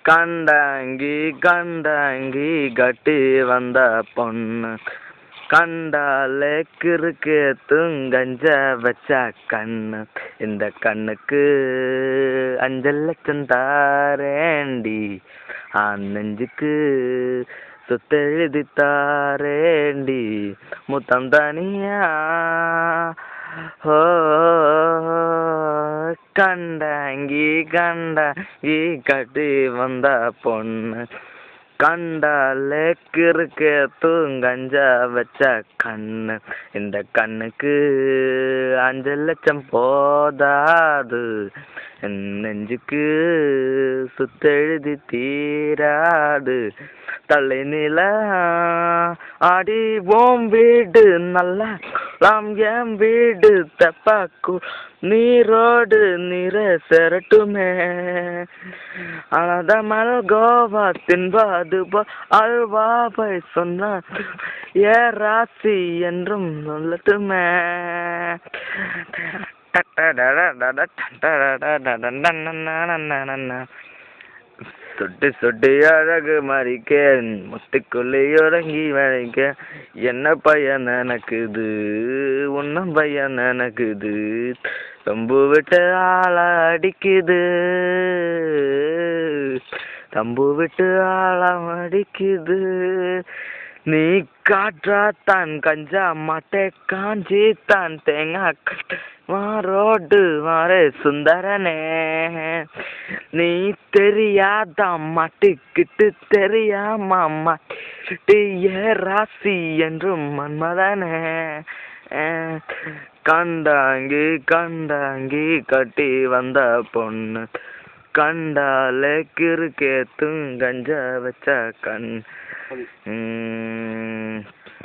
கண்டாங்கி கண்டாங்கி கட்டி வந்த பொண்ணு கண்டாலே கிறுக்கு துங்கஞ்ச வச்ச கண்ணு இந்த கண்ணுக்கு 5 லட்சம் தாரேண்டி நெஞ்சுக்கு சொத்தெழுதி தாரேண்டி முத்தம் தனியா கண்டாங்கி கண்டாங்கி கட்டி வந்த பொண்ணு கண்டாலே கிறுக்கு தூங்கஞ்ச வச்ச கண்ணு இந்த கண்ணுக்கு 5 லட்சம் போதாது நெஞ்சுக்கு சுத்தெழுதி தீராது தலை நில ஆடி ஓம் வீடு நல்லா என் வீடு தப்பாக்கு நீரோடு நீர செரட்டுமே அனதமல் கோவா தின்பாது அல்வாவை சொன்ன ஏ ராசி என்றும் சொல்லட்டுமே சொட்டு சொட்டு அழகு மறிக்கேன் முத்துக்குள்ளே உறங்கி வழிக்க என்ன பையன் எனக்குது உன்னும் பையன் எனக்குது தம்பு விட்டு ஆள அடிக்குது தம்பு விட்டு ஆழம் அடிக்குது நீ காற்றா தான் கஞ்சா மாட்டே காஞ்சி தான் தேங்காய் ரோடு மாறே சுந்தரனே நீ தெரியாதா மாட்டிக்கிட்டு தெரியாம மாட்டி ஏ ராசி என்றும் மன்மதனே கண்டாங்கி கண்டாங்கி கட்டி வந்த பொண்ணு கண்டாலே கிறுக்கே துங்கஞ்ச வச்ச கண்